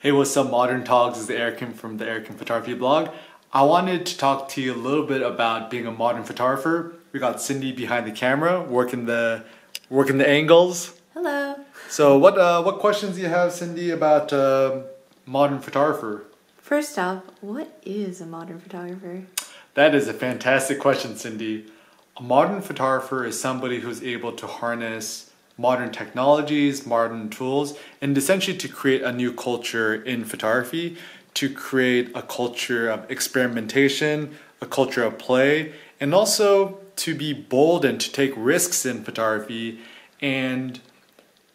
Hey, what's up, Modern Talks? This is Eric from the Eric Photography blog. I wanted to talk to you a little bit about being a modern photographer. We got Cindy behind the camera, working the angles. Hello. So, what questions do you have, Cindy, about modern photographer? First off, what is a modern photographer? That is a fantastic question, Cindy. A modern photographer is somebody who's able to harness modern technologies, modern tools, and essentially to create a new culture in photography, to create a culture of experimentation, a culture of play, and also to be bold and to take risks in photography and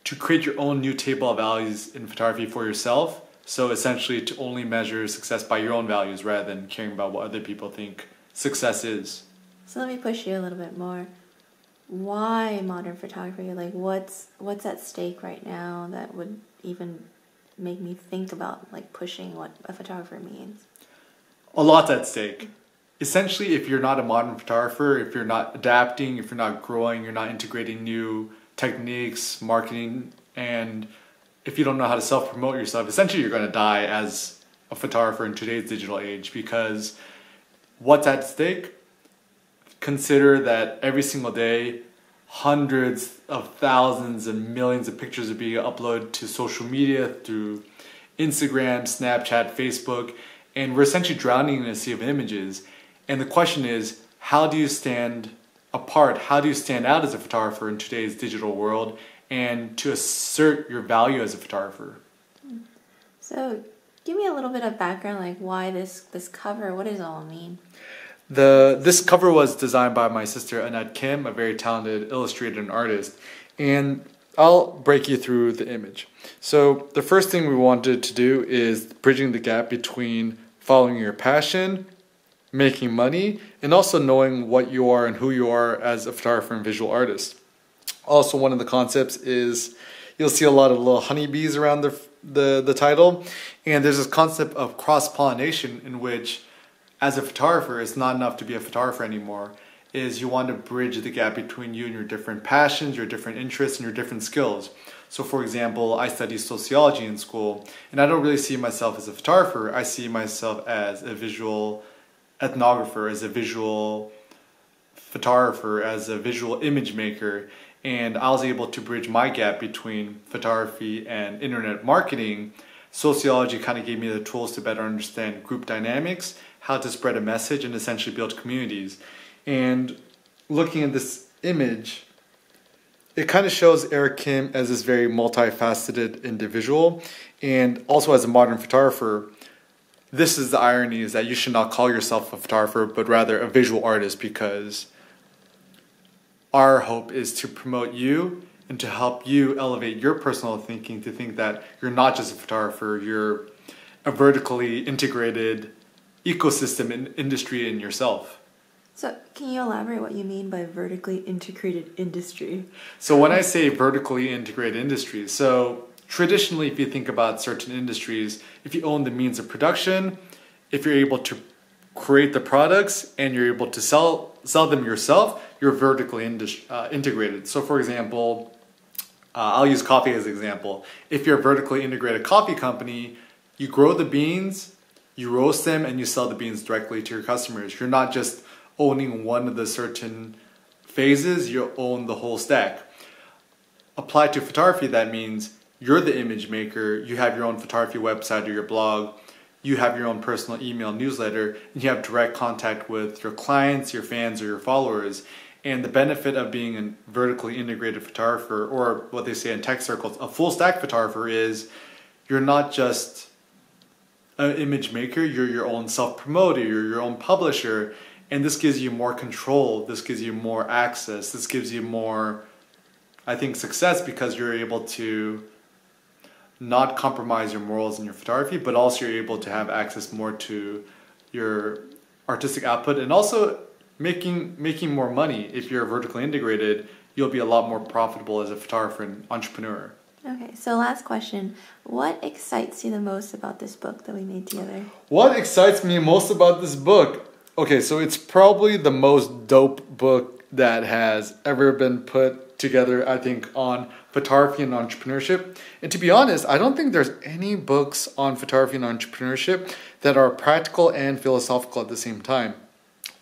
to create your own new table of values in photography for yourself. So essentially to only measure success by your own values rather than caring about what other people think success is. So let me push you a little bit more. Why modern photography? Like what's at stake right now that would even make me think about like pushing what a photographer means? A lot's at stake. Essentially, if you're not a modern photographer, if you're not adapting, if you're not growing, you're not integrating new techniques, marketing, and if you don't know how to self-promote yourself, essentially you're going to die as a photographer in today's digital age. Because what's at stake? Consider that every single day, hundreds of thousands and millions of pictures are being uploaded to social media through Instagram, Snapchat, Facebook, and we're essentially drowning in a sea of images. And the question is, how do you stand apart? How do you stand out as a photographer in today's digital world and to assert your value as a photographer? So give me a little bit of background, like why this cover, what does it all mean? This cover was designed by my sister Annette Kim, a very talented illustrator and artist, and I'll break you through the image. So the first thing we wanted to do is bridging the gap between following your passion, making money, and also knowing what you are and who you are as a photographer and visual artist. Also, one of the concepts is you'll see a lot of little honeybees around the title, and there's this concept of cross-pollination in which as a photographer, it's not enough to be a photographer anymore. Is you want to bridge the gap between you and your different passions, your different interests, and your different skills. So for example, I study sociology in school, and I don't really see myself as a photographer. I see myself as a visual ethnographer, as a visual photographer, as a visual image maker. And I was able to bridge my gap between photography and internet marketing. Sociology kind of gave me the tools to better understand group dynamics, how to spread a message, and essentially build communities. And looking at this image, it kind of shows Eric Kim as this very multifaceted individual. And also as a modern photographer, this is the irony, is that you should not call yourself a photographer, but rather a visual artist, because our hope is to promote you and to help you elevate your personal thinking, to think that you're not just a photographer, you're a vertically integrated ecosystem and industry in yourself. So can you elaborate what you mean by vertically integrated industry? So when I say vertically integrated industry, so traditionally if you think about certain industries, if you own the means of production, if you're able to create the products and you're able to sell them yourself, you're vertically integrated. So for example, I'll use coffee as an example. If you're a vertically integrated coffee company, you grow the beans, you roast them, and you sell the beans directly to your customers. You're not just owning one of the certain phases, you own the whole stack. Applied to photography, that means you're the image maker, you have your own photography website or your blog, you have your own personal email newsletter, and you have direct contact with your clients, your fans, or your followers. And the benefit of being a vertically integrated photographer, or what they say in tech circles, a full stack photographer, is you're not just an image maker, you're your own self-promoter, you're your own publisher, and this gives you more control, this gives you more access, this gives you more, I think, success, because you're able to not compromise your morals in your photography, but also you're able to have access more to your artistic output, and also making more money. If you're vertically integrated, you'll be a lot more profitable as a photographer and entrepreneur. Okay, so last question. What excites you the most about this book that we made together? What excites me most about this book? Okay, so it's probably the most dope book that has ever been put together, I think, on photography and entrepreneurship. And to be honest, I don't think there's any books on photography and entrepreneurship that are practical and philosophical at the same time.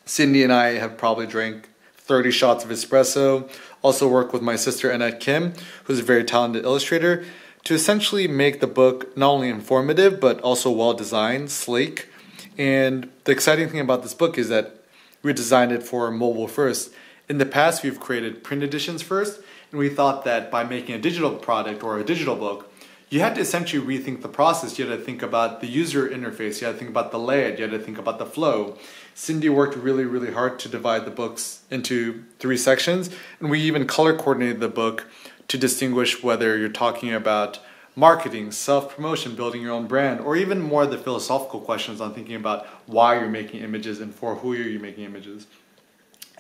Cindy and I have probably drank 30 shots of espresso, also work with my sister Annette Kim, who's a very talented illustrator, to essentially make the book not only informative, but also well-designed, sleek. And the exciting thing about this book is that we designed it for mobile first. In the past, we've created print editions first, and we thought that by making a digital product or a digital book, you had to essentially rethink the process. You had to think about the user interface, you had to think about the layout, you had to think about the flow. Cindy worked really, really hard to divide the books into 3 sections, and we even color coordinated the book to distinguish whether you're talking about marketing, self-promotion, building your own brand, or even more the philosophical questions on thinking about why you're making images and for who are you making images.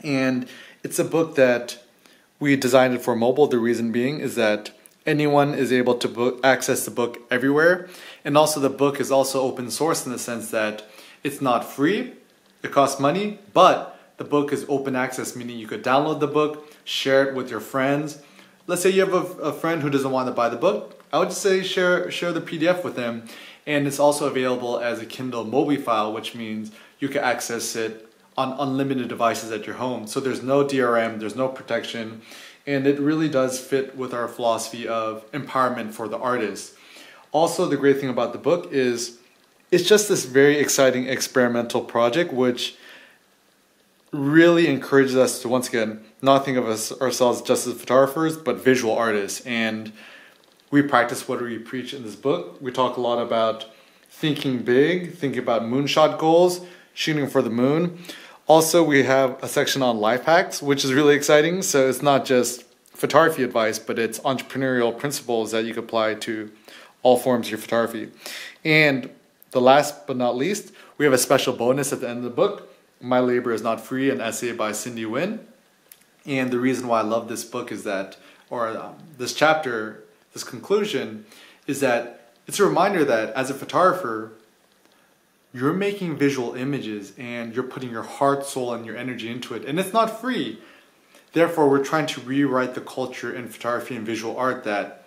And it's a book that we designed it for mobile. The reason being is that anyone is able to access the book everywhere. And also the book is also open source in the sense that it's not free, it costs money, but the book is open access, meaning you could download the book, share it with your friends. Let's say you have a friend who doesn't want to buy the book. I would just say share the PDF with them. And it's also available as a Kindle Mobi file, which means you can access it on unlimited devices at your home. So there's no DRM, there's no protection, and it really does fit with our philosophy of empowerment for the artist. Also, the great thing about the book is it's just this very exciting experimental project which really encourages us to, once again, not think of ourselves just as photographers, but visual artists. And we practice what we preach in this book. We talk a lot about thinking big, thinking about moonshot goals, shooting for the moon. Also, we have a section on life hacks, which is really exciting. So it's not just photography advice, but it's entrepreneurial principles that you can apply to all forms of your photography. And the last but not least, we have a special bonus at the end of the book. My Labor is Not Free, an essay by Cindy Nguyen. And the reason why I love this book is that, this chapter, this conclusion, is that it's a reminder that as a photographer, you're making visual images and you're putting your heart, soul, and your energy into it. And it's not free. Therefore, we're trying to rewrite the culture in photography and visual art that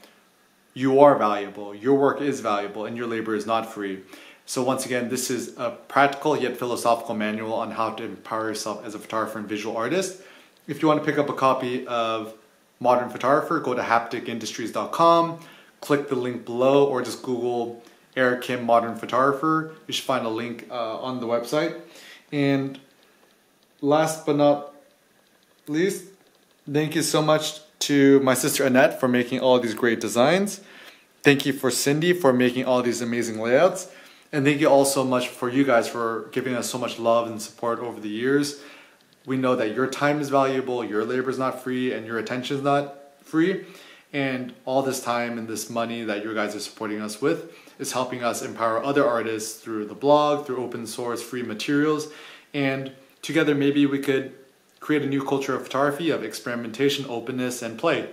you are valuable, your work is valuable, and your labor is not free. So once again, this is a practical yet philosophical manual on how to empower yourself as a photographer and visual artist. If you want to pick up a copy of Modern Photographer, go to hapticindustries.com, click the link below, or just Google Eric Kim Modern Photographer. You should find a link on the website. And last but not least, thank you so much to my sister Annette for making all these great designs. Thank you for Cindy for making all these amazing layouts. And thank you all so much for you guys for giving us so much love and support over the years. We know that your time is valuable, your labor is not free, and your attention is not free. And all this time and this money that you guys are supporting us with is helping us empower other artists through the blog, through open source free materials. And together maybe we could create a new culture of photography, of experimentation, openness, and play.